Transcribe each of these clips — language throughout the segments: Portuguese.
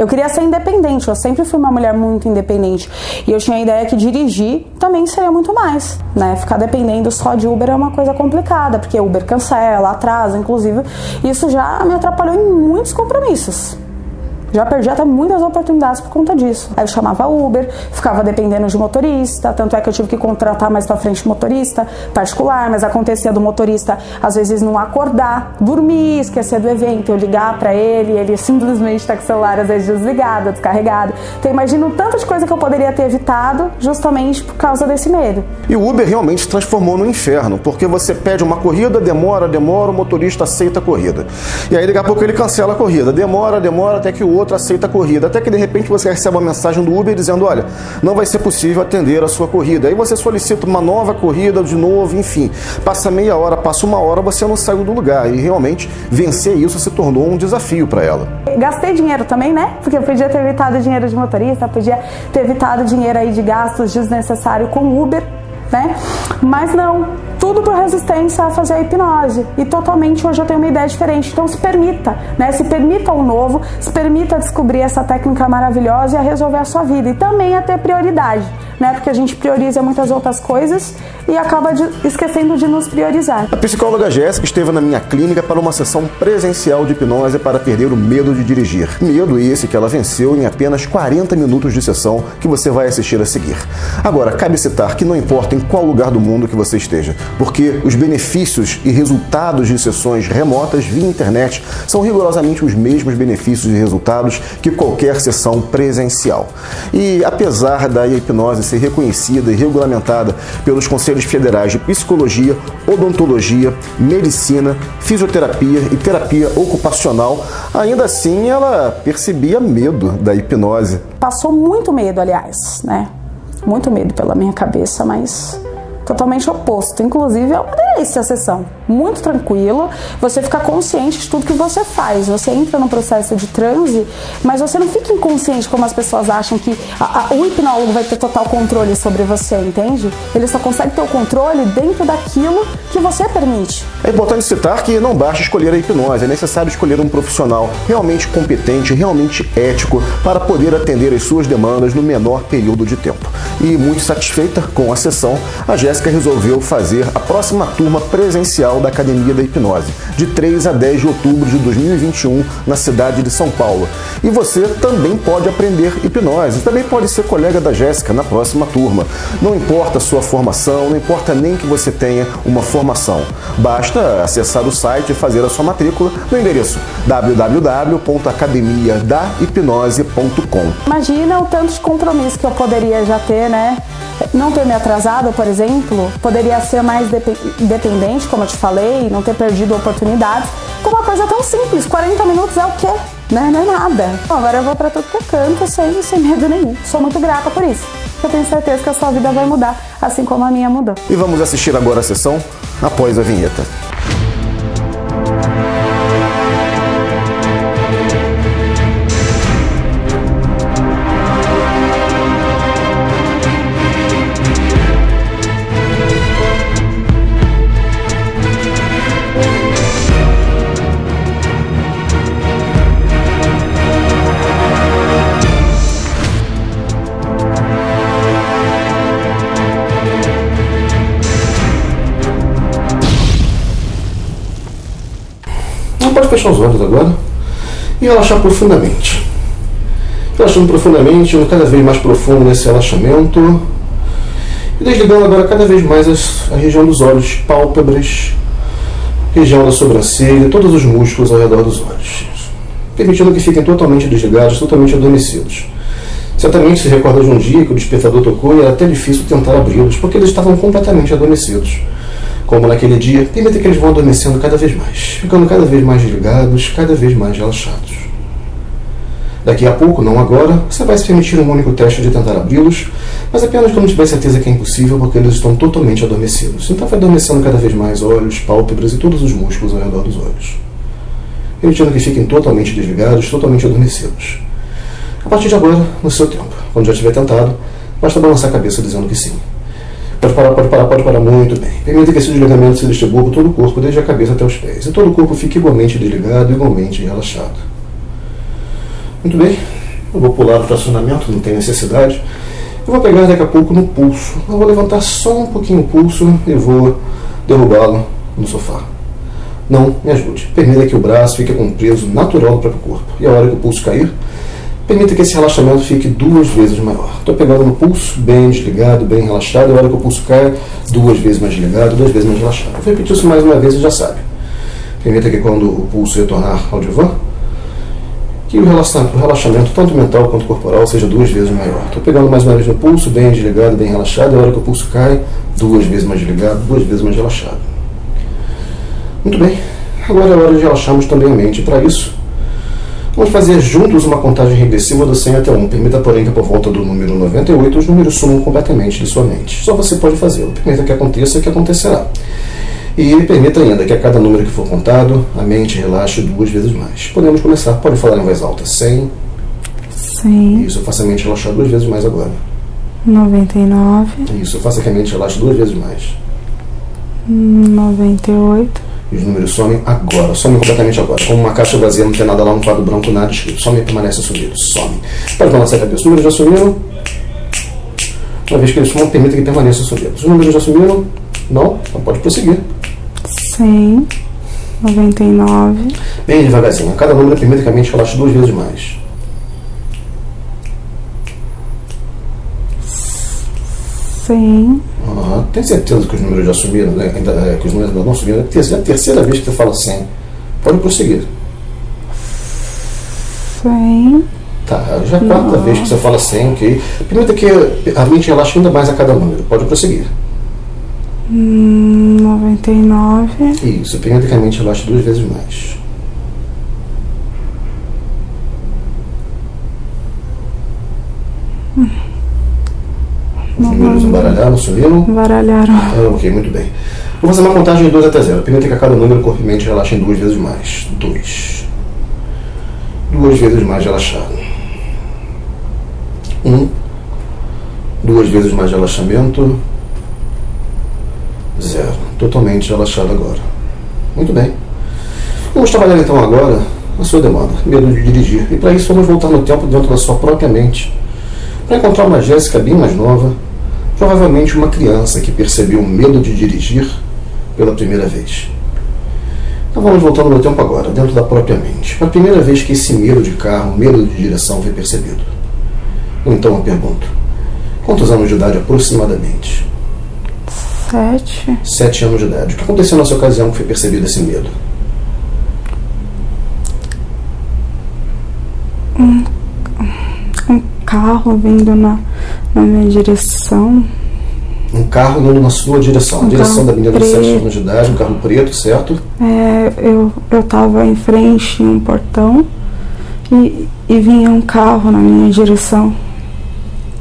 Eu queria ser independente, eu sempre fui uma mulher muito independente. E eu tinha a ideia que dirigir também seria muito mais, né? Ficar dependendo só de Uber é uma coisa complicada, porque Uber cancela, atrasa, inclusive. Isso já me atrapalhou em muitos compromissos. Já perdi até muitas oportunidades por conta disso. Aí eu chamava Uber, ficava dependendo de motorista, tanto é que eu tive que contratar mais pra frente motorista particular, mas acontecia do motorista às vezes não acordar, dormir, esquecer do evento, eu ligar pra ele simplesmente tá com o celular às vezes desligado, descarregado. Então imagina o tanto de coisa que eu poderia ter evitado justamente por causa desse medo. E o Uber realmente se transformou no inferno, porque você pede uma corrida, demora, o motorista aceita a corrida. E aí daqui a pouco ele cancela a corrida, demora, até que o outro aceita a corrida, até que de repente você recebe uma mensagem do Uber dizendo, olha, não vai ser possível atender a sua corrida. Aí você solicita uma nova corrida de novo, enfim, passa meia hora, passa uma hora, você não saiu do lugar, e realmente vencer isso se tornou um desafio para ela. Gastei dinheiro também, né? Porque eu podia ter evitado dinheiro de motorista, podia ter evitado dinheiro aí de gastos desnecessários com Uber, né? Mas não, tudo por resistência a fazer a hipnose. E totalmente hoje eu tenho uma ideia diferente. Então se permita, né? Se permita o novo, se permita descobrir essa técnica maravilhosa e a resolver a sua vida. E também a ter prioridade, né? Porque a gente prioriza muitas outras coisas e acaba esquecendo de nos priorizar. A psicóloga Jéssica esteve na minha clínica para uma sessão presencial de hipnose para perder o medo de dirigir. Medo esse que ela venceu em apenas 40 minutos de sessão que você vai assistir a seguir. Agora, cabe citar que não importa em qual lugar do mundo que você esteja, porque os benefícios e resultados de sessões remotas via internet são rigorosamente os mesmos benefícios e resultados que qualquer sessão presencial. E apesar da hipnose ser reconhecida e regulamentada pelos Conselhos Federais de Psicologia, Odontologia, Medicina, Fisioterapia e Terapia Ocupacional, ainda assim ela percebia medo da hipnose. Passou muito medo, aliás, né? Muito medo pela minha cabeça, mas totalmente oposto. Inclusive, é uma delícia a sessão. Muito tranquilo. Você fica consciente de tudo que você faz. Você entra no processo de transe, mas você não fica inconsciente como as pessoas acham que o hipnólogo vai ter total controle sobre você, entende? Ele só consegue ter o controle dentro daquilo que você permite. É importante citar que não basta escolher a hipnose, é necessário escolher um profissional realmente competente, realmente ético, para poder atender as suas demandas no menor período de tempo. E muito satisfeita com a sessão, a Jéssica resolveu fazer a próxima turma presencial da Academia da Hipnose, de 3 a 10 de outubro de 2021, na cidade de São Paulo. E você também pode aprender hipnose, também pode ser colega da Jéssica na próxima turma. Não importa a sua formação, não importa nem que você tenha uma formação. Basta acessar o site e fazer a sua matrícula no endereço www.academiadahipnose.com. Imagina o tanto de compromisso que eu poderia já ter, né? Não ter me atrasado, por exemplo, poderia ser mais dependente, como eu te falei, não ter perdido oportunidades, com uma coisa tão simples. 40 minutos é o quê? Né? Não é nada. Bom, agora eu vou pra tudo que eu canto sem medo nenhum. Sou muito grata por isso. Eu tenho certeza que a sua vida vai mudar, assim como a minha mudou. E vamos assistir agora a sessão após a vinheta. Pode fechar os olhos agora e relaxar profundamente. Relaxando profundamente, indo cada vez mais profundo nesse relaxamento. E desligando agora cada vez mais a região dos olhos, pálpebras, região da sobrancelha, todos os músculos ao redor dos olhos. Permitindo que fiquem totalmente desligados, totalmente adormecidos. Certamente se recorda de um dia que o despertador tocou e era até difícil tentar abri-los, porque eles estavam completamente adormecidos. Como naquele dia, permita que eles vão adormecendo cada vez mais, ficando cada vez mais desligados, cada vez mais relaxados. Daqui a pouco, não agora, você vai se permitir um único teste de tentar abri-los, mas apenas quando tiver certeza que é impossível, porque eles estão totalmente adormecidos. Então vai adormecendo cada vez mais olhos, pálpebras e todos os músculos ao redor dos olhos. Permitindo que fiquem totalmente desligados, totalmente adormecidos. A partir de agora, no seu tempo. Quando já tiver tentado, basta balançar a cabeça dizendo que sim. Pode parar muito bem. Permita que esse desligamento se distribua por todo o corpo, desde a cabeça até os pés. E todo o corpo fique igualmente desligado, igualmente relaxado. Muito bem. Eu vou pular o fracionamento, não tem necessidade. Eu vou pegar daqui a pouco no pulso. Eu vou levantar só um pouquinho o pulso e vou derrubá-lo no sofá. Não me ajude. Permita que o braço fique com um peso natural do próprio corpo. E a hora que o pulso cair, permita que esse relaxamento fique 2 vezes maior. Estou pegando no pulso, bem desligado, bem relaxado. E a hora que o pulso cai, 2 vezes mais desligado, 2 vezes mais relaxado. Vou repetir isso mais uma vez e já sabe. Permita que quando o pulso retornar ao divã, que o relaxamento, tanto mental quanto corporal, seja 2 vezes maior. Estou pegando mais uma vez no pulso, bem desligado, bem relaxado. E a hora que o pulso cai, 2 vezes mais desligado, 2 vezes mais relaxado. Muito bem. Agora é hora de relaxarmos também a mente. Para isso, vamos fazer juntos uma contagem regressiva do 100 até 1. Permita, porém, que por volta do número 98 os números sumam completamente de sua mente. Só você pode fazê-lo. Permita que aconteça o que acontecerá. E permita ainda que a cada número que for contado, a mente relaxe 2 vezes mais. Podemos começar. Pode falar em voz alta. 100. 100. Isso, faça a mente relaxar 2 vezes mais agora. 99. Isso, faça que a mente relaxe 2 vezes mais. 98. E os números somem agora, somem completamente agora. Como uma caixa vazia, não tem nada lá no quadro branco, nada escrito. Some e permanece sumido. Some. Pode balançar a cabeça. Os números já sumiram. Uma vez que eles sumam, permita que permaneçam sumidos. Os números já sumiram? Não? Então pode prosseguir. 100. 99. Bem devagarzinho. Cada número permite que a mente relaxe 2 vezes mais. 100. Tem certeza que os números já sumiram? Né? Que os números ainda não sumiram? É a terceira vez que você fala 100. Pode prosseguir. 100. Tá, já é a quarta vez que você fala 100, ok? Permita que a mente relaxe ainda mais a cada número. Pode prosseguir. 99. Isso, permita que a mente relaxe 2 vezes mais. Os números embaralharam, sumiram? Embaralharam. Ok, muito bem. Vou fazer uma contagem de 2 até 0. Permita que a cada número, corpo e mente relaxem 2 vezes mais. 2. 2 vezes mais relaxado. 1. 2 vezes mais relaxamento. 0. Totalmente relaxado agora. Muito bem. Vamos trabalhar então agora a sua demanda, medo de dirigir. E para isso vamos voltar no tempo dentro da sua própria mente. Para encontrar uma Jéssica bem mais nova, provavelmente uma criança que percebeu o medo de dirigir pela primeira vez. Então vamos voltando no tempo agora, dentro da própria mente. Para a primeira vez que esse medo de carro, medo de direção foi percebido. Então eu pergunto, quantos anos de idade aproximadamente? 7. 7 anos de idade. O que aconteceu nessa ocasião que foi percebido esse medo? Um carro vindo na minha direção. Um carro indo na sua direção. A direção da menina de 7 anos de idade, um carro preto, certo? Eu estava em frente em um portão e vinha um carro na minha direção.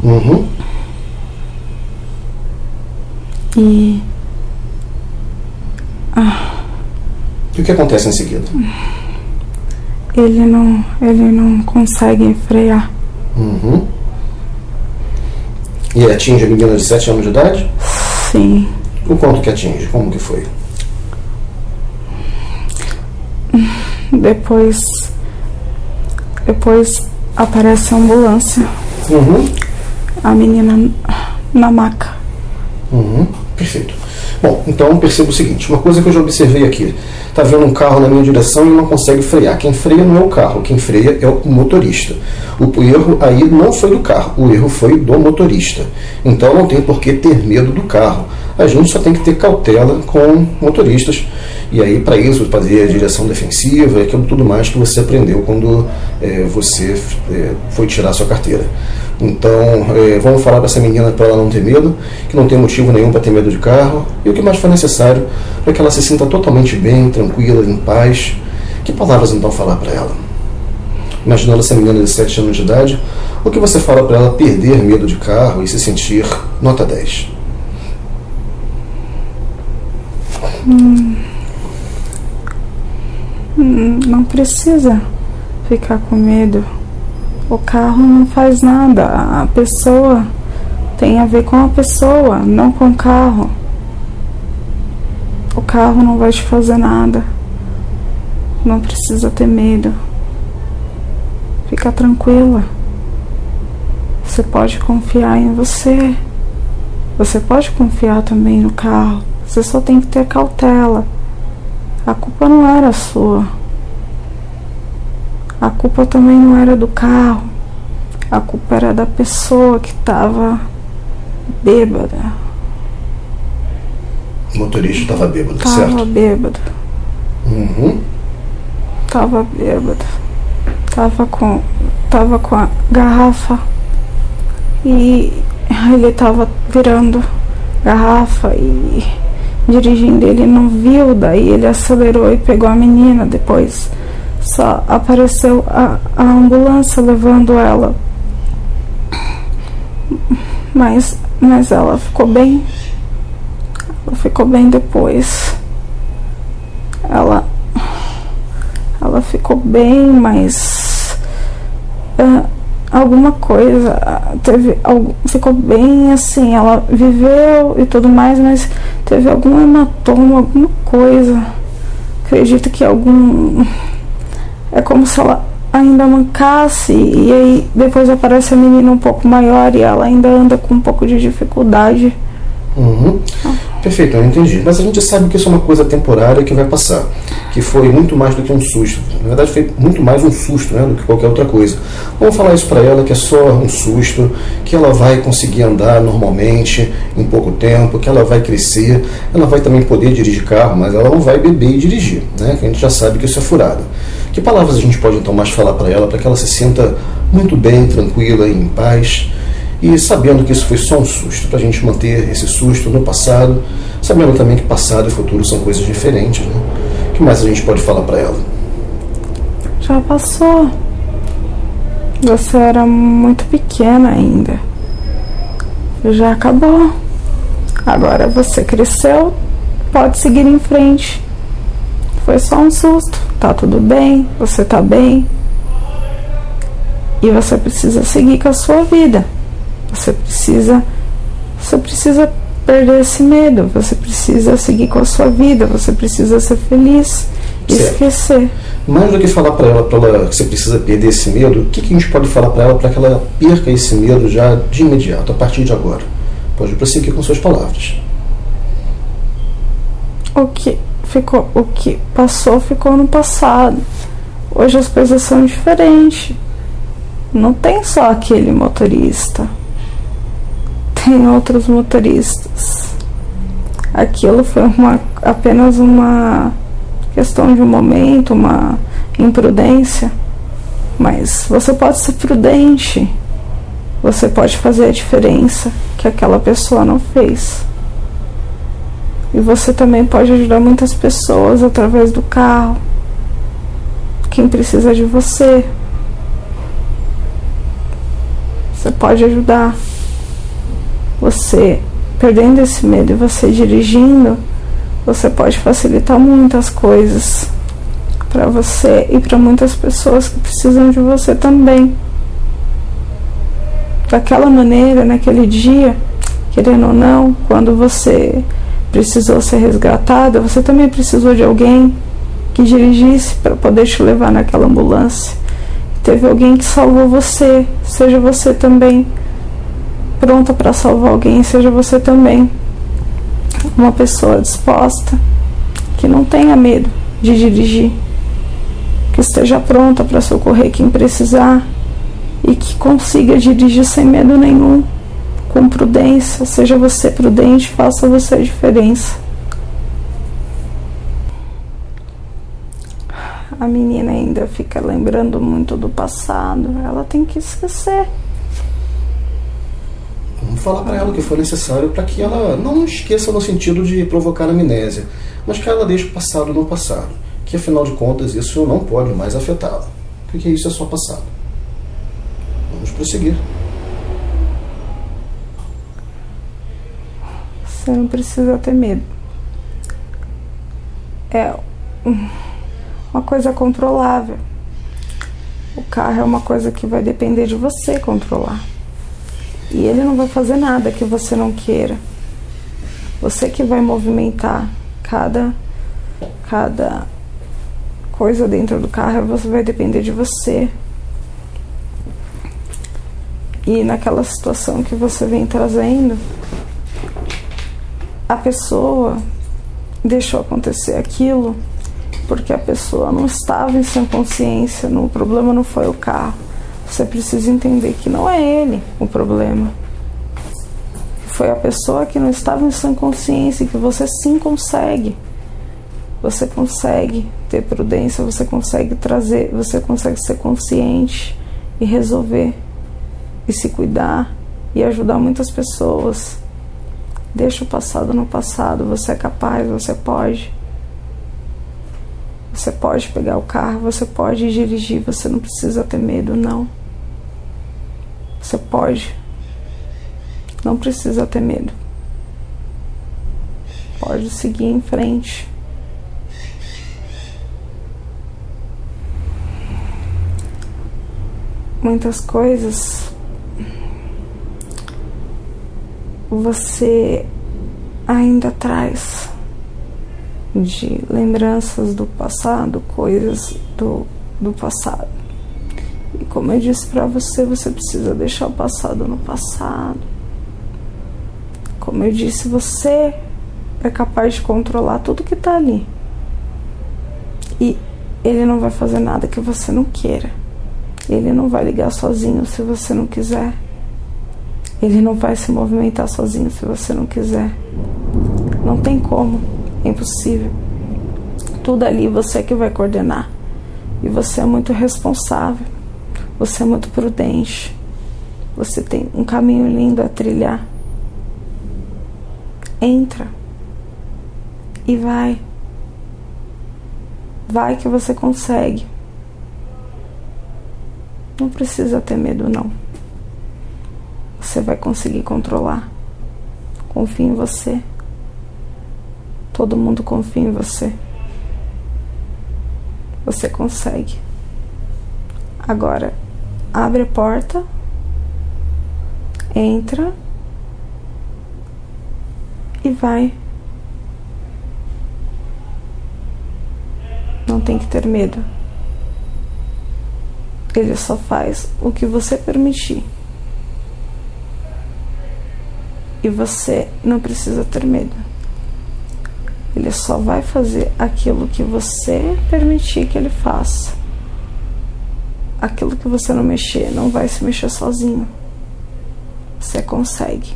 Uhum. E o que acontece em seguida? Ele não consegue frear. Uhum. E atinge a menina de 7 anos de idade? Sim. O quanto que atinge? Como que foi? Depois aparece a ambulância. Uhum. A menina na maca. Uhum. Perfeito. Bom, então perceba o seguinte, uma coisa que eu já observei aqui, está vendo um carro na minha direção e não consegue frear. Quem freia não é o carro, quem freia é o motorista. O erro aí não foi do carro, o erro foi do motorista. Então não tem por que ter medo do carro. A gente só tem que ter cautela com motoristas. E aí, para isso, fazer a direção defensiva e aquilo tudo mais que você aprendeu quando você foi tirar sua carteira. Então, vamos falar para essa menina para ela não ter medo, que não tem motivo nenhum para ter medo de carro, e o que mais for necessário para que ela se sinta totalmente bem, tranquila, em paz. Que palavras então falar para ela? Imaginando essa menina de 7 anos de idade, o que você fala para ela perder medo de carro e se sentir nota 10? Não precisa ficar com medo. O carro não faz nada. A pessoa tem a ver com a pessoa, não com o carro. O carro não vai te fazer nada. Não precisa ter medo. Fica tranquila. Você pode confiar em você. Você pode confiar também no carro. Você só tem que ter cautela. A culpa não era sua. A culpa também não era do carro. A culpa era da pessoa que estava bêbada. O motorista estava bêbado, certo? Estava bêbado. Estava bêbado. Tava com a garrafa e ele estava virando garrafa e dirigindo. Ele não viu, daí ele acelerou e pegou a menina. Depois só apareceu a ambulância levando ela, mas ela ficou bem. Ela ficou bem depois. Ela ficou bem, mas alguma coisa ficou bem, assim, ela viveu e tudo mais, mas teve algum hematoma, alguma coisa. Acredito que é como se ela ainda mancasse, e aí depois aparece a menina um pouco maior e ela ainda anda com um pouco de dificuldade. Perfeito, eu entendi. Mas a gente sabe que isso é uma coisa temporária que vai passar, que foi muito mais do que um susto. Na verdade foi muito mais um susto, né, do que qualquer outra coisa. Vamos falar isso para ela, que é só um susto, que ela vai conseguir andar normalmente em pouco tempo, que ela vai crescer, ela vai também poder dirigir carro, mas ela não vai beber e dirigir, né, que a gente já sabe que isso é furado. Que palavras a gente pode então mais falar para ela, para que ela se sinta muito bem, tranquila e em paz, e sabendo que isso foi só um susto, para a gente manter esse susto no passado, sabendo também que passado e futuro são coisas diferentes, né? O que mais a gente pode falar para ela? Já passou. Você era muito pequena ainda. Já acabou. Agora você cresceu, pode seguir em frente. Foi só um susto, tá tudo bem, você tá bem. E você precisa seguir com a sua vida. Você precisa perder esse medo, você precisa seguir com a sua vida, você precisa ser feliz e esquecer. Mais do que falar para ela que você precisa perder esse medo, o que a gente pode falar para ela para que ela perca esse medo já de imediato, a partir de agora? Pode prosseguir com suas palavras. O que passou ficou no passado. Hoje as coisas são diferentes. Não tem só aquele motorista. Tem outros motoristas. Aquilo foi apenas uma questão de um momento, uma imprudência. Mas você pode ser prudente. Você pode fazer a diferença que aquela pessoa não fez. E você também pode ajudar muitas pessoas através do carro. Quem precisa de você. Você pode ajudar. Você perdendo esse medo e você dirigindo, você pode facilitar muitas coisas para você e para muitas pessoas que precisam de você também. Daquela maneira, naquele dia, querendo ou não, quando você precisou ser resgatada, você também precisou de alguém que dirigisse para poder te levar naquela ambulância. Teve alguém que salvou você, seja você também pronta para salvar alguém, seja você também uma pessoa disposta, que não tenha medo de dirigir, que esteja pronta para socorrer quem precisar e que consiga dirigir sem medo nenhum, com prudência. Seja você prudente, faça você a diferença. A menina ainda fica lembrando muito do passado, ela tem que esquecer. Vamos falar para ela o que for necessário para que ela não esqueça no sentido de provocar amnésia, mas que ela deixe o passado no passado, que afinal de contas isso não pode mais afetá-la, porque isso é só passado. Vamos prosseguir. Você não precisa ter medo. É uma coisa controlável. O carro é uma coisa que vai depender de você controlar. E ele não vai fazer nada que você não queira. Você que vai movimentar cada coisa dentro do carro, você vai depender de você. E naquela situação que você vem trazendo, a pessoa deixou acontecer aquilo porque a pessoa não estava em sã consciência. O problema não foi o carro. Você precisa entender que não é ele o problema. Foi a pessoa que não estava em sã consciência, que você sim consegue. Você consegue ter prudência, você consegue trazer, você consegue ser consciente e resolver, e se cuidar e ajudar muitas pessoas. Deixa o passado no passado, você é capaz, você pode. Você pode pegar o carro, você pode dirigir, você não precisa ter medo, não. Você pode. Não precisa ter medo. Pode seguir em frente. Muitas coisas você ainda traz de lembranças do passado, coisas do passado. E como eu disse pra você, você precisa deixar o passado no passado. Como eu disse, você é capaz de controlar tudo que tá ali. E ele não vai fazer nada que você não queira. Ele não vai ligar sozinho se você não quiser. Ele não vai se movimentar sozinho se você não quiser. Não tem como. É impossível. Tudo ali você é que vai coordenar. E você é muito responsável. Você é muito prudente. Você tem um caminho lindo a trilhar. Entra. E vai. Vai que você consegue. Não precisa ter medo, não. Você vai conseguir controlar. Confie em você. Todo mundo confia em você. Você consegue. Agora, abre a porta. Entra. E vai. Não tem que ter medo. Ele só faz o que você permitir. E você não precisa ter medo. Ele só vai fazer aquilo que você permitir que ele faça. Aquilo que você não mexer, não vai se mexer sozinho. Você consegue.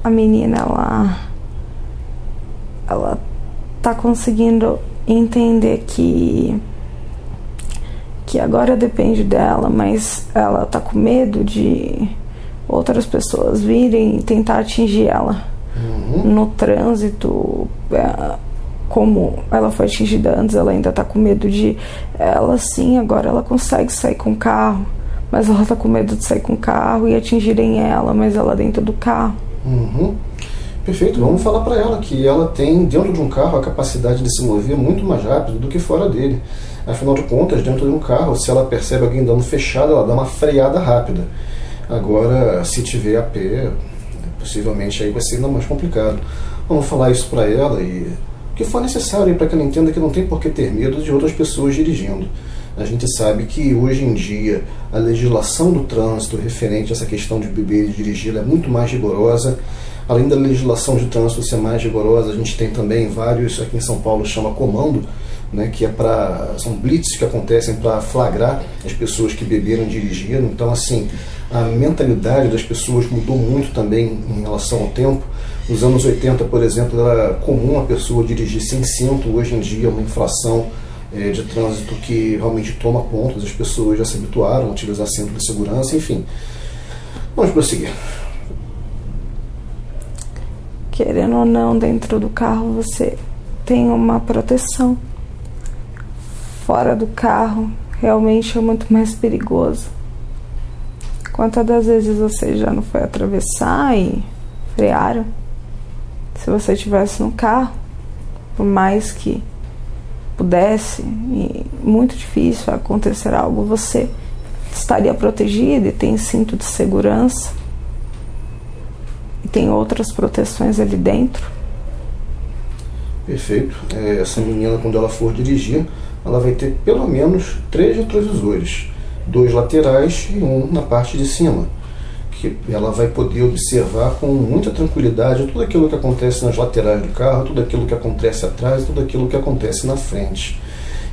A menina, ela tá conseguindo entender que agora depende dela, mas ela tá com medo de outras pessoas virem e tentar atingir ela. No trânsito, como ela foi atingida antes, ela ainda tá com medo de... Ela sim, agora ela consegue sair com o carro, mas ela tá com medo de sair com o carro e atingirem ela, mas ela dentro do carro. Perfeito, vamos falar para ela que ela tem dentro de um carro a capacidade de se mover muito mais rápido do que fora dele. Afinal de contas, dentro de um carro, se ela percebe alguém dando fechada, ela dá uma freada rápida. Agora, se tiver a pé, possivelmente aí vai ser ainda mais complicado. Vamos falar isso para ela e o que for necessário para que ela entenda que não tem por que ter medo de outras pessoas dirigindo. A gente sabe que hoje em dia a legislação do trânsito referente a essa questão de beber e dirigir é muito mais rigorosa. Além da legislação de trânsito ser mais rigorosa, a gente tem também vários, aqui em São Paulo chama comando, né, que são blitz que acontecem para flagrar as pessoas que beberam e dirigiram. Então, assim, a mentalidade das pessoas mudou muito também em relação ao tempo. Nos anos 80, por exemplo, era comum a pessoa dirigir sem cinto. Hoje em dia é uma infração de trânsito que realmente toma conta, as pessoas já se habituaram a utilizar cinto de segurança, enfim. Vamos prosseguir. Querendo ou não, dentro do carro você tem uma proteção. Fora do carro, realmente é muito mais perigoso. Quantas das vezes você já não foi atravessar e frearam? Se você estivesse no carro, por mais que pudesse, e muito difícil acontecer algo, você estaria protegido e tem cinto de segurança. E tem outras proteções ali dentro. Perfeito. Essa menina, quando ela for dirigir, ela vai ter pelo menos 3 retrovisores. 2 laterais e um na parte de cima, que ela vai poder observar com muita tranquilidade tudo aquilo que acontece nas laterais do carro, tudo aquilo que acontece atrás, tudo aquilo que acontece na frente.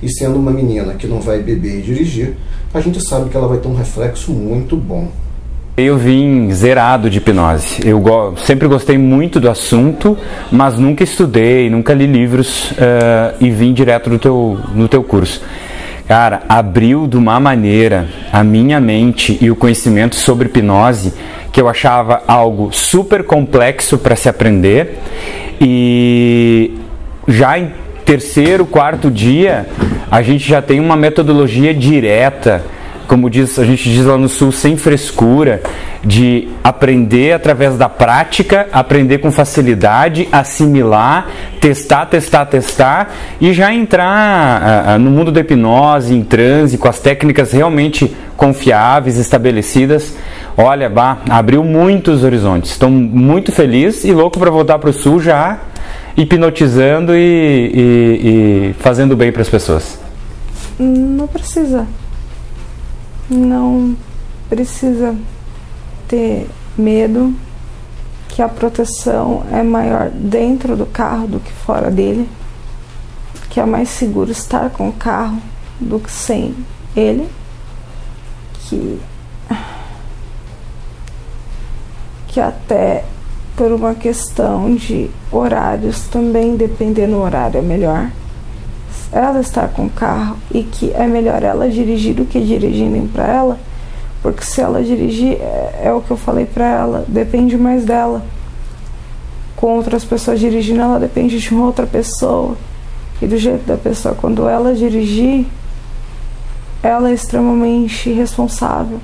E sendo uma menina que não vai beber e dirigir, a gente sabe que ela vai ter um reflexo muito bom. Eu vim zerado de hipnose. Eu sempre gostei muito do assunto, mas nunca estudei, nunca li livros e vim direto no teu curso. Cara, abriu de uma maneira a minha mente e o conhecimento sobre hipnose que eu achava algo super complexo para se aprender, e já em terceiro, quarto dia a gente já tem uma metodologia direta, como a gente diz lá no Sul, sem frescura, de aprender através da prática, aprender com facilidade, assimilar, testar e já entrar no mundo da hipnose, em transe, com as técnicas realmente confiáveis, estabelecidas. Olha, abriu muitos horizontes. Estou muito feliz e louco para voltar para o Sul, já hipnotizando e fazendo bem para as pessoas. Não precisa. Não precisa ter medo, que a proteção é maior dentro do carro do que fora dele, que é mais seguro estar com o carro do que sem ele, que até por uma questão de horários também, dependendo do horário, é melhor ela estar com o carro, e que é melhor ela dirigir do que dirigirem para ela, porque se ela dirigir, é o que eu falei para ela, depende mais dela. Com outras pessoas dirigindo, ela depende de uma outra pessoa, e do jeito da pessoa, quando ela dirigir, ela é extremamente responsável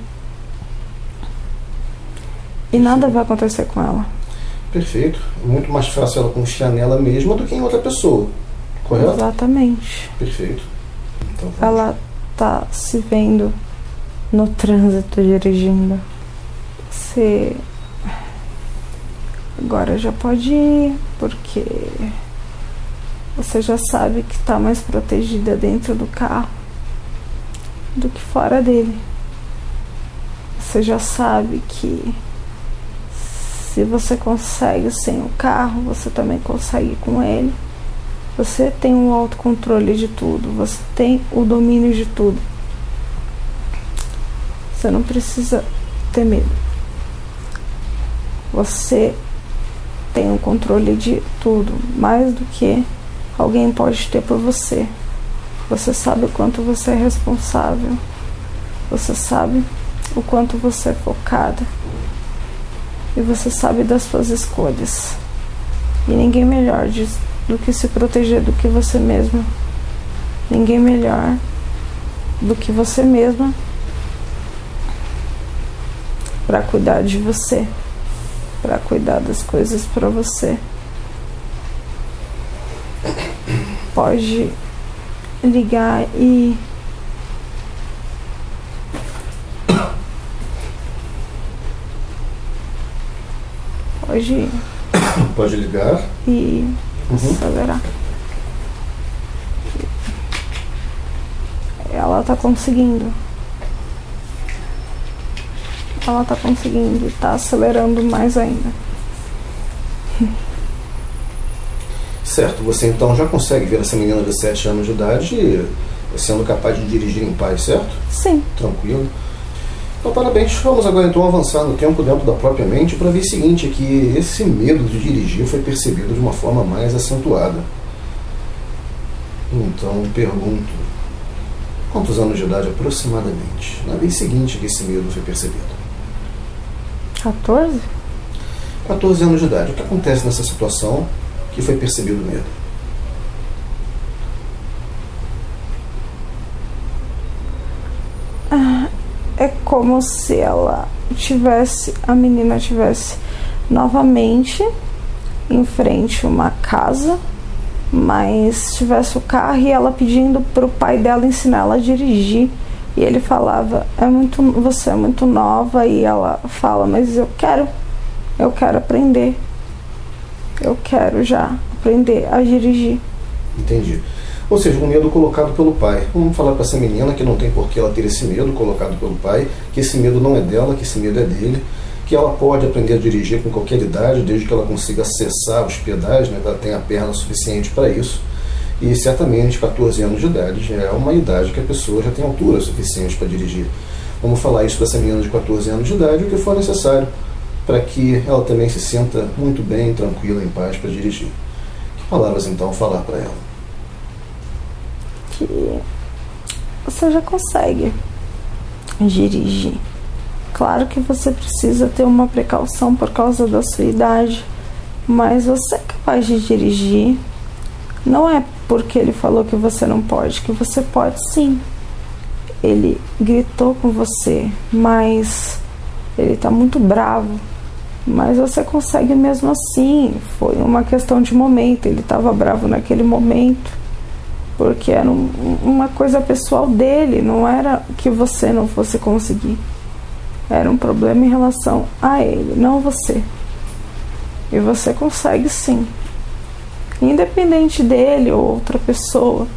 e nada vai acontecer com ela. Perfeito. É muito mais fácil ela confiar nela mesma do que em outra pessoa. Correto? Exatamente. Perfeito. Então, ela tá se vendo no trânsito dirigindo. Você agora já pode ir, porque você já sabe que tá mais protegida dentro do carro do que fora dele. Você já sabe que se você consegue sem o carro, você também consegue com ele. Você tem o autocontrole de tudo, você tem o domínio de tudo. Você não precisa ter medo. Você tem o controle de tudo, mais do que alguém pode ter por você. Você sabe o quanto você é responsável. Você sabe o quanto você é focada. E você sabe das suas escolhas. E ninguém melhor do que se proteger do que você mesma. Ninguém melhor do que você mesma para cuidar de você, para cuidar das coisas para você. Pode ligar e pode ligar e acelerar. Ela tá conseguindo. Ela tá conseguindo e tá acelerando mais ainda. Certo, você então já consegue ver essa menina de 7 anos de idade sendo capaz de dirigir em paz, certo? Sim. Tranquilo. Então, parabéns. Vamos agora então avançar no tempo dentro da própria mente para ver o seguinte, que esse medo de dirigir foi percebido de uma forma mais acentuada. Então, pergunto, quantos anos de idade aproximadamente? Na vez seguinte que esse medo foi percebido? 14? 14 anos de idade. O que acontece nessa situação que foi percebido o medo? É como se a menina tivesse novamente em frente uma casa, mas tivesse o carro e ela pedindo para o pai dela ensinar ela a dirigir. E ele falava, você é muito nova, e ela fala, mas eu quero aprender. Eu quero já aprender a dirigir. Entendi. Ou seja, um medo colocado pelo pai. Vamos falar para essa menina que não tem por que ela ter esse medo colocado pelo pai, que esse medo não é dela, que esse medo é dele, que ela pode aprender a dirigir com qualquer idade, desde que ela consiga acessar os pedais, né, que ela tenha a perna suficiente para isso. E certamente 14 anos de idade já é uma idade que a pessoa já tem altura suficiente para dirigir. Vamos falar isso para essa menina de 14 anos de idade, o que for necessário para que ela também se sinta muito bem, tranquila, em paz para dirigir. Que palavras então falar para ela? Que você já consegue dirigir. Claro que você precisa ter uma precaução por causa da sua idade, mas você é capaz de dirigir. Não é porque ele falou que você não pode, que você pode sim. Ele gritou com você, mas ele está muito bravo. Mas você consegue mesmo assim. Foi uma questão de momento. Ele estava bravo naquele momento, porque era uma coisa pessoal dele. Não era que você não fosse conseguir. Era um problema em relação a ele, não você. E você consegue sim. Independente dele ou outra pessoa,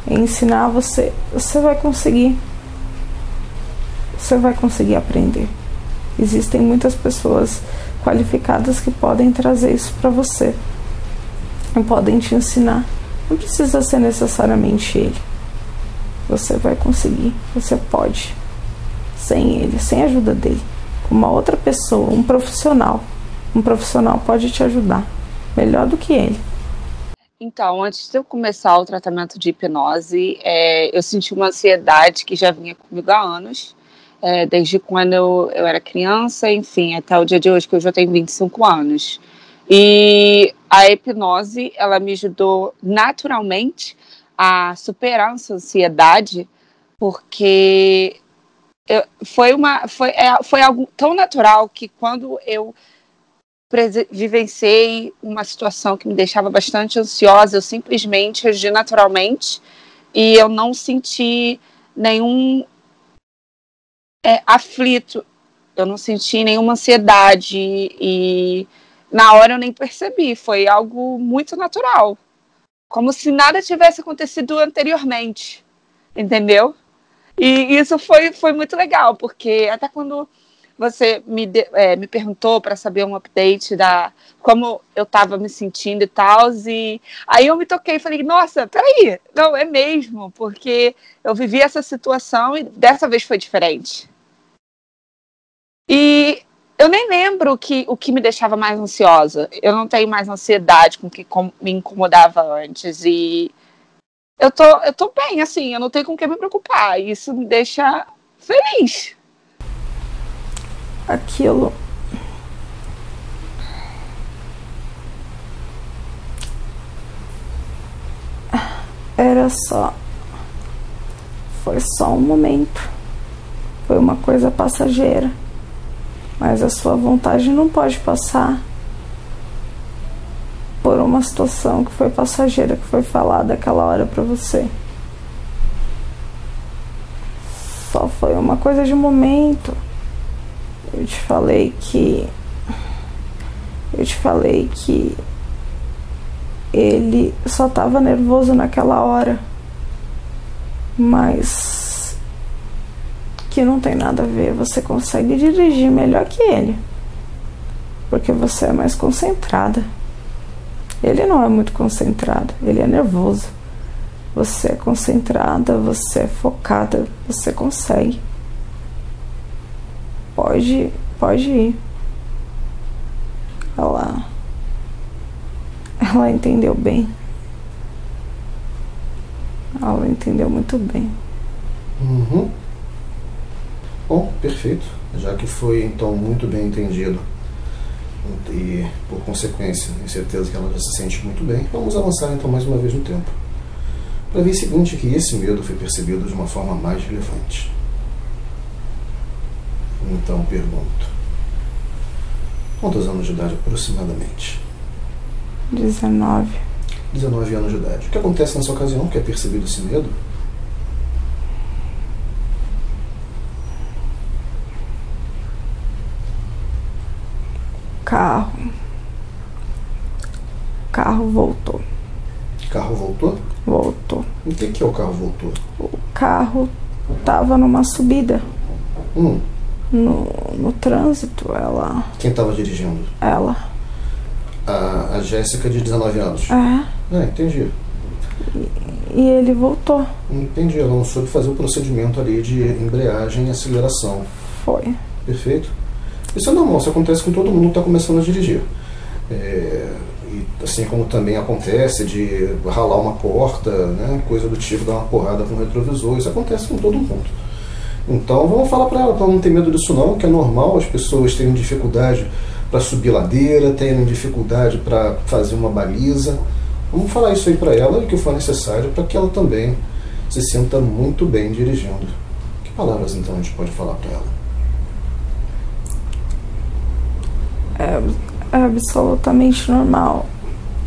ensinar você, você vai conseguir. Você vai conseguir aprender. Existem muitas pessoas qualificadas que podem trazer isso para você e podem te ensinar. Não precisa ser necessariamente ele. Você vai conseguir, você pode. Sem ele, sem a ajuda dele. Uma outra pessoa, um profissional. Um profissional pode te ajudar melhor do que ele. Então, antes de eu começar o tratamento de hipnose, eu senti uma ansiedade que já vinha comigo há anos. Desde quando eu era criança, enfim, até o dia de hoje, que eu já tenho 25 anos. E a hipnose, ela me ajudou naturalmente a superar essa ansiedade, porque foi algo tão natural que quando eu vivenciei uma situação que me deixava bastante ansiosa, eu simplesmente agi naturalmente e eu não senti nenhum aflito, eu não senti nenhuma ansiedade e na hora eu nem percebi, foi algo muito natural, como se nada tivesse acontecido anteriormente, entendeu? E isso foi muito legal, porque até quando você me perguntou para saber um update da como eu estava me sentindo e tal, e aí eu me toquei e falei, nossa, peraí, não, é mesmo, porque eu vivi essa situação e dessa vez foi diferente. E eu nem lembro o que me deixava mais ansiosa, eu não tenho mais ansiedade com o que me incomodava antes, e eu tô bem, assim, eu não tenho com o que me preocupar, e isso me deixa feliz. Aquilo foi só um momento, foi uma coisa passageira, mas a sua vontade não pode passar por uma situação que foi passageira, que foi falada aquela hora pra você. Só foi uma coisa de momento. Eu te falei que ele só estava nervoso naquela hora, mas que não tem nada a ver. Você consegue dirigir melhor que ele, porque você é mais concentrada. Ele não é muito concentrado, ele é nervoso. Você é concentrada, você é focada, você consegue. Pode ir. Ela entendeu bem. Ela entendeu muito bem. Uhum. Bom, perfeito. Já que foi então muito bem entendido e por consequência, tenho certeza que ela já se sente muito bem, vamos avançar então mais uma vez no tempo, para ver o seguinte, que esse medo foi percebido de uma forma mais relevante. Então pergunto, quantos anos de idade aproximadamente? 19. 19 anos de idade. O que acontece nessa ocasião que é percebido esse medo? Carro voltou. Carro voltou? Voltou. O que é o carro voltou? O carro estava numa subida. No trânsito, ela... Quem estava dirigindo? Ela. A Jéssica, de 19 anos? Entendi. E ele voltou. Entendi, ela não soube fazer o procedimento ali de embreagem e aceleração. Foi. Perfeito. Isso é normal, isso acontece com todo mundo que está começando a dirigir. E assim como também acontece de ralar uma porta, né, coisa do tipo, dar uma porrada com o retrovisor, isso acontece com todo mundo. Então vamos falar para ela não ter medo disso não, que é normal as pessoas terem dificuldade para subir ladeira, terem dificuldade para fazer uma baliza. Vamos falar isso aí para ela e o que for necessário para que ela também se sinta muito bem dirigindo. Que palavras então a gente pode falar para ela? É absolutamente normal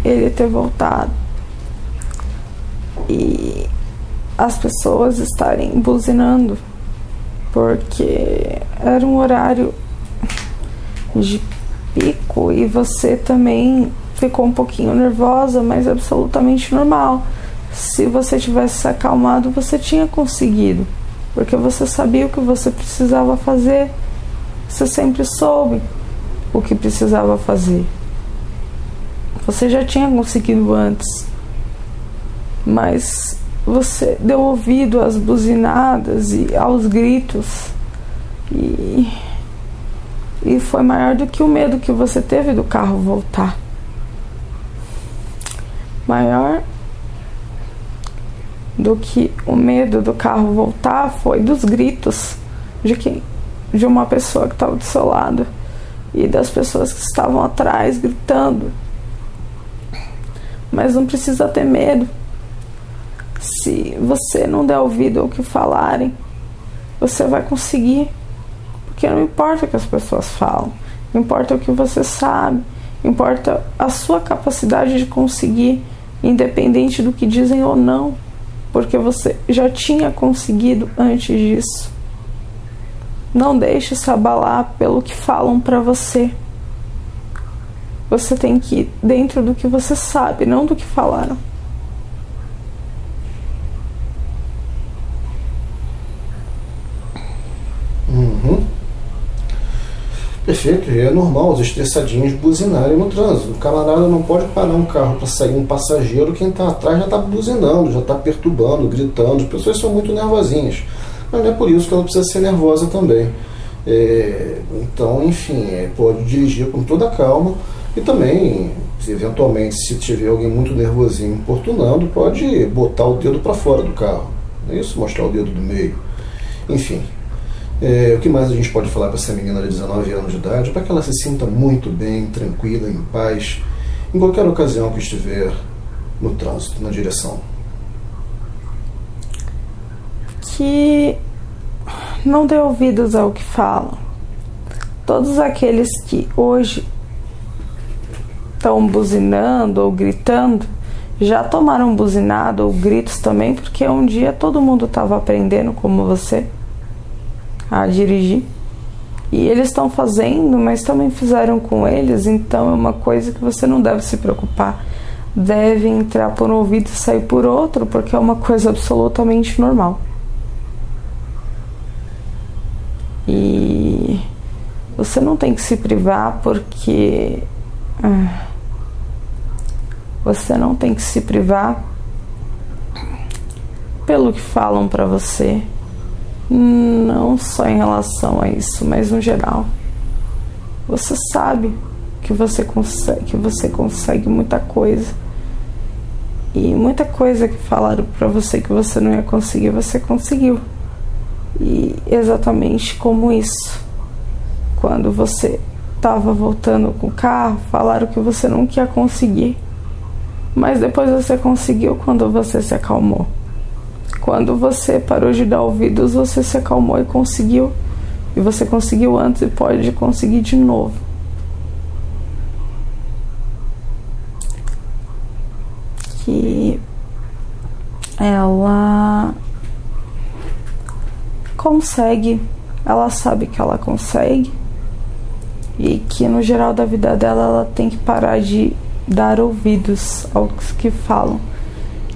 ele ter voltado e as pessoas estarem buzinando, porque era um horário de pico e você também ficou um pouquinho nervosa, mas é absolutamente normal. Se você tivesse se acalmado, você tinha conseguido, porque você sabia o que você precisava fazer, você sempre soube o que precisava fazer. Você já tinha conseguido antes, mas você deu ouvido às buzinadas e aos gritos e foi maior do que o medo que você teve do carro voltar. Maior do que o medo do carro voltar foi dos gritos de uma pessoa que estava do seu lado e das pessoas que estavam atrás gritando. Mas não precisa ter medo. Se você não der ouvido ao que falarem, você vai conseguir. Porque não importa o que as pessoas falam, não importa o que você sabe, importa a sua capacidade de conseguir, independente do que dizem ou não, porque você já tinha conseguido antes disso. Não deixe se abalar pelo que falam pra você. Você tem que ir dentro do que você sabe, não do que falaram. Perfeito, e é normal os estressadinhos buzinarem no trânsito. O camarada não pode parar um carro para sair um passageiro, quem está atrás já está buzinando, já está perturbando, gritando. As pessoas são muito nervosinhas, mas não é por isso que ela precisa ser nervosa também. Então, enfim, pode dirigir com toda a calma e também, eventualmente, se tiver alguém muito nervosinho importunando, pode botar o dedo para fora do carro, não é isso? Mostrar o dedo do meio, enfim. O que mais a gente pode falar para essa menina de 19 anos de idade, para que ela se sinta muito bem, tranquila, em paz, em qualquer ocasião que estiver no trânsito, na direção? Que não dê ouvidos ao que falam. Todos aqueles que hoje estão buzinando ou gritando, já tomaram buzinado ou gritos também, porque um dia todo mundo estava aprendendo como você a dirigir. E eles estão fazendo, mas também fizeram com eles, então é uma coisa que você não deve se preocupar. Deve entrar por um ouvido e sair por outro, porque é uma coisa absolutamente normal. E você não tem que se privar, porque você não tem que se privar pelo que falam pra você. Não só em relação a isso, mas no geral. Você sabe que você consegue muita coisa. E muita coisa que falaram pra você que você não ia conseguir, você conseguiu. E exatamente como isso. Quando você estava voltando com o carro, falaram que você não ia conseguir. Mas depois você conseguiu quando você se acalmou. Quando você parou de dar ouvidos, você se acalmou e conseguiu. E você conseguiu antes e pode conseguir de novo. Que ela consegue, ela sabe que ela consegue. E que no geral da vida dela, ela tem que parar de dar ouvidos aos que falam.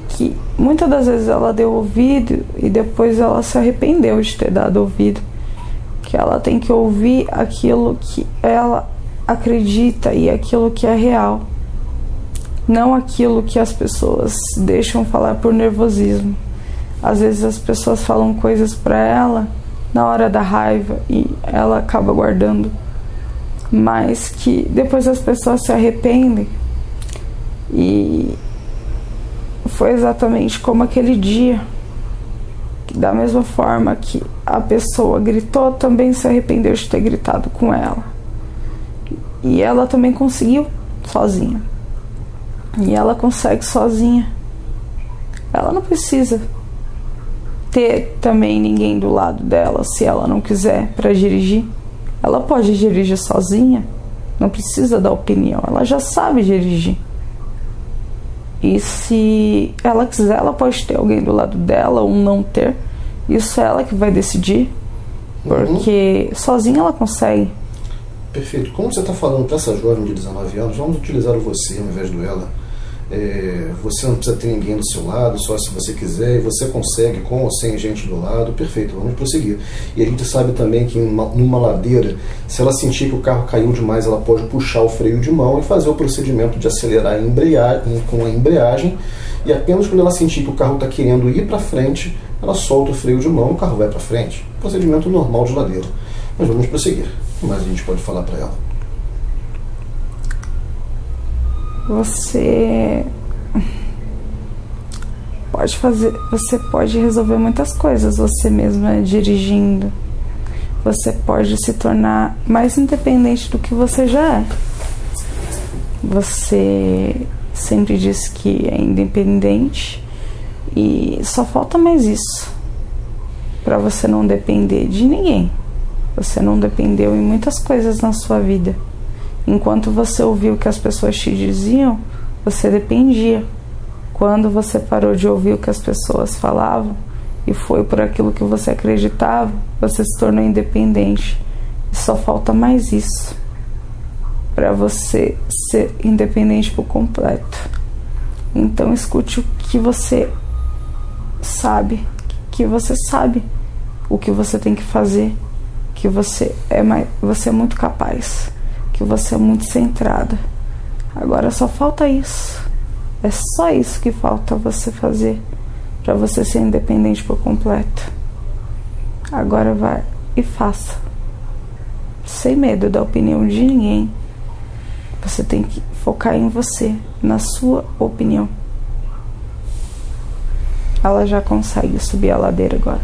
Que muitas das vezes ela deu ouvido e depois ela se arrependeu de ter dado ouvido. Que ela tem que ouvir aquilo que ela acredita e aquilo que é real, não aquilo que as pessoas deixam falar por nervosismo. Às vezes as pessoas falam coisas para ela na hora da raiva e ela acaba guardando, mas que depois as pessoas se arrependem. E foi exatamente como aquele dia, que da mesma forma que a pessoa gritou, também se arrependeu de ter gritado com ela. E ela também conseguiu sozinha. E ela consegue sozinha. Ela não precisa ter também ninguém do lado dela, se ela não quiser, para dirigir. Ela pode dirigir sozinha, não precisa da opinião, ela já sabe dirigir. E se ela quiser, ela pode ter alguém do lado dela ou não ter. Isso é ela que vai decidir, porque sozinha ela consegue. Perfeito. Como você está falando para essa jovem de 19 anos, vamos utilizar o você ao invés do ela. Você não precisa ter ninguém do seu lado, só se você quiser, e você consegue com ou sem gente do lado. Perfeito, vamos prosseguir. E a gente sabe também que numa ladeira, se ela sentir que o carro caiu demais, ela pode puxar o freio de mão e fazer o procedimento de acelerar com a embreagem, e apenas quando ela sentir que o carro está querendo ir para frente, ela solta o freio de mão e o carro vai para frente. Procedimento normal de ladeira. Mas vamos prosseguir. O que mais a gente pode falar para ela? Você pode resolver muitas coisas você mesma dirigindo. Você pode se tornar mais independente do que você já é. Você sempre disse que é independente e só falta mais isso para você não depender de ninguém. Você não dependeu em muitas coisas na sua vida. Enquanto você ouviu o que as pessoas te diziam, você dependia. Quando você parou de ouvir o que as pessoas falavam e foi por aquilo que você acreditava, você se tornou independente. E só falta mais isso para você ser independente por completo. Então escute o que você sabe, o que você tem que fazer, que você é muito capaz, que você é muito centrada. Agora só falta isso. É só isso que falta você fazer para você ser independente por completo. Agora vai e faça. Sem medo da opinião de ninguém. Você tem que focar em você, na sua opinião. Ela já consegue subir a ladeira agora.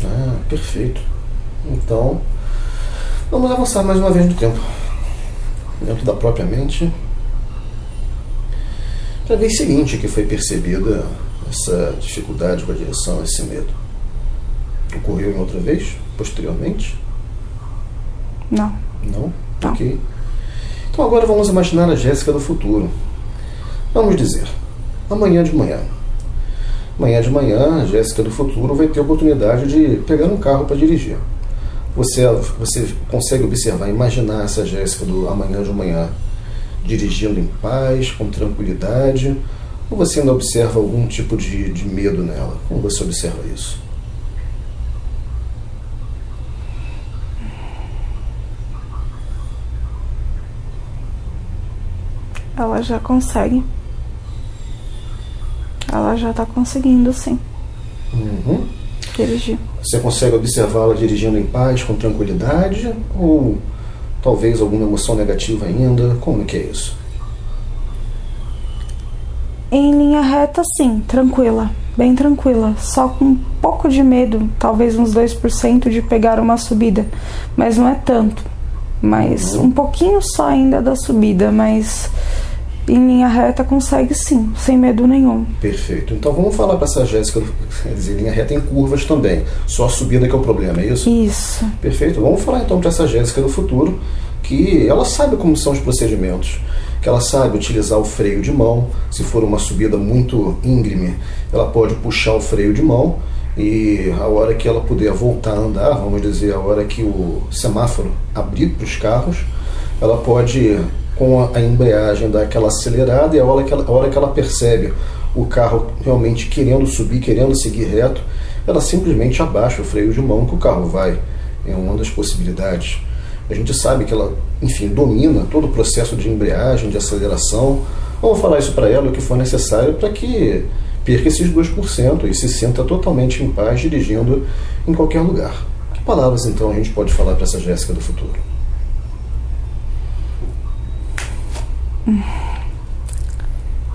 Ah, perfeito. Então, vamos avançar mais uma vez no tempo. Dentro da própria mente. Para a vez seguinte que foi percebida essa dificuldade com a direção, esse medo. Ocorreu em outra vez, posteriormente? Não. Não? Ok. Então agora vamos imaginar a Jéssica do futuro. Vamos dizer, amanhã de manhã. Amanhã de manhã, a Jéssica do futuro vai ter a oportunidade de pegar um carro para dirigir. Você consegue observar, imaginar essa Jéssica do amanhã de manhã dirigindo em paz, com tranquilidade, ou você ainda observa algum tipo de medo nela? Como você observa isso? Ela já consegue. Ela já está conseguindo, sim. Dirigir. Você consegue observá-la dirigindo em paz, com tranquilidade? Ou talvez alguma emoção negativa ainda? Como que é isso? Em linha reta, sim. Tranquila. Bem tranquila. Só com um pouco de medo, talvez uns 2% de pegar uma subida. Mas não é tanto. Mas um pouquinho só ainda da subida, mas em linha reta consegue sim, sem medo nenhum. Perfeito. Então vamos falar para essa Jéssica, quer dizer, linha reta em curvas também. Só a subida que é o problema, é isso? Isso. Perfeito. Vamos falar então para essa Jéssica do futuro, que ela sabe como são os procedimentos, que ela sabe utilizar o freio de mão. Se for uma subida muito íngreme, ela pode puxar o freio de mão e a hora que ela puder voltar a andar, vamos dizer, a hora que o semáforo abrir para os carros, ela pode, com a embreagem, dar aquela acelerada, e a hora que ela percebe o carro realmente querendo subir, querendo seguir reto, ela simplesmente abaixa o freio de mão que o carro vai. É uma das possibilidades. A gente sabe que ela, enfim, domina todo o processo de embreagem, de aceleração. Vamos falar isso para ela, o que for necessário para que perca esses 2% e se sinta totalmente em paz dirigindo em qualquer lugar. Que palavras, então, a gente pode falar para essa Jéssica do futuro?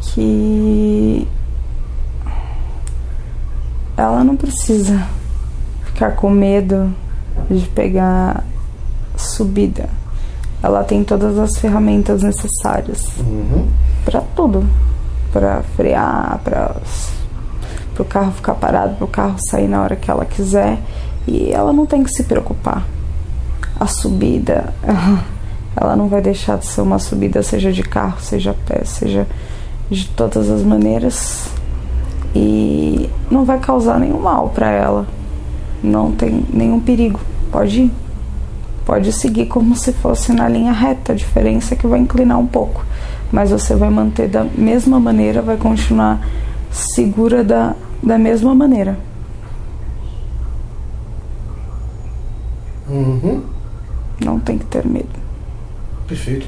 Que ela não precisa ficar com medo de pegar subida. Ela tem todas as ferramentas necessárias para tudo, para frear, para o carro ficar parado, para o carro sair na hora que ela quiser, e ela não tem que se preocupar. A subida, ela não vai deixar de ser uma subida, seja de carro, seja a pé, seja de todas as maneiras, e não vai causar nenhum mal para ela, não tem nenhum perigo. Pode ir, pode seguir como se fosse na linha reta. A diferença é que vai inclinar um pouco, mas você vai manter da mesma maneira, vai continuar segura da mesma maneira. Não tem que ter medo. Perfeito.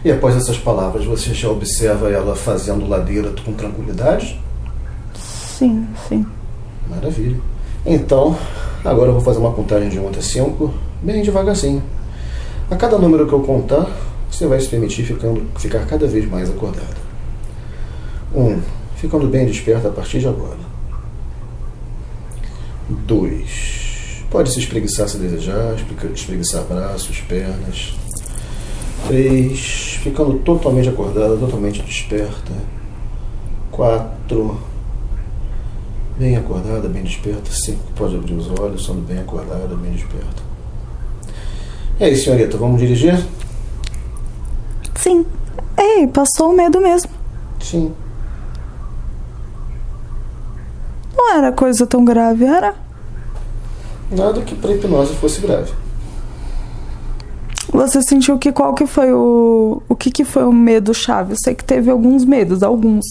E após essas palavras, você já observa ela fazendo ladeira com tranquilidade? Sim, sim. Maravilha. Então, agora eu vou fazer uma contagem de 1 até 5, bem devagarzinho. A cada número que eu contar, você vai se permitir ficar cada vez mais acordada. 1, ficando bem desperta a partir de agora. 2, pode se espreguiçar se desejar, espreguiçar braços, pernas. 3, ficando totalmente acordada, totalmente desperta. 4, bem acordada, bem desperta. 5, pode abrir os olhos, estando bem acordada, bem desperta. E aí, senhorita, vamos dirigir? Sim. Ei, passou o medo mesmo. Sim. Não era coisa tão grave, era? Nada que para hipnose fosse grave. Você sentiu qual que foi o que foi o medo chave? Eu sei que teve alguns medos,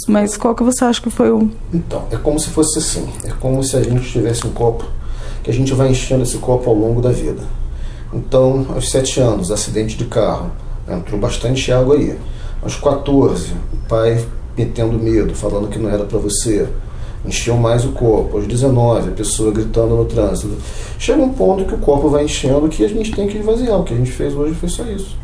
mas qual que você acha que foi o... Então, é como se fosse assim, é como se a gente tivesse um copo, que a gente vai enchendo esse copo ao longo da vida. Então, aos 7 anos, acidente de carro, entrou bastante água aí. Aos 14, o pai metendo medo, falando que não era para você, encheu mais o copo. Aos 19, a pessoa gritando no trânsito. Chega um ponto que o copo vai enchendo, que a gente tem que esvaziar. O que a gente fez hoje foi só isso.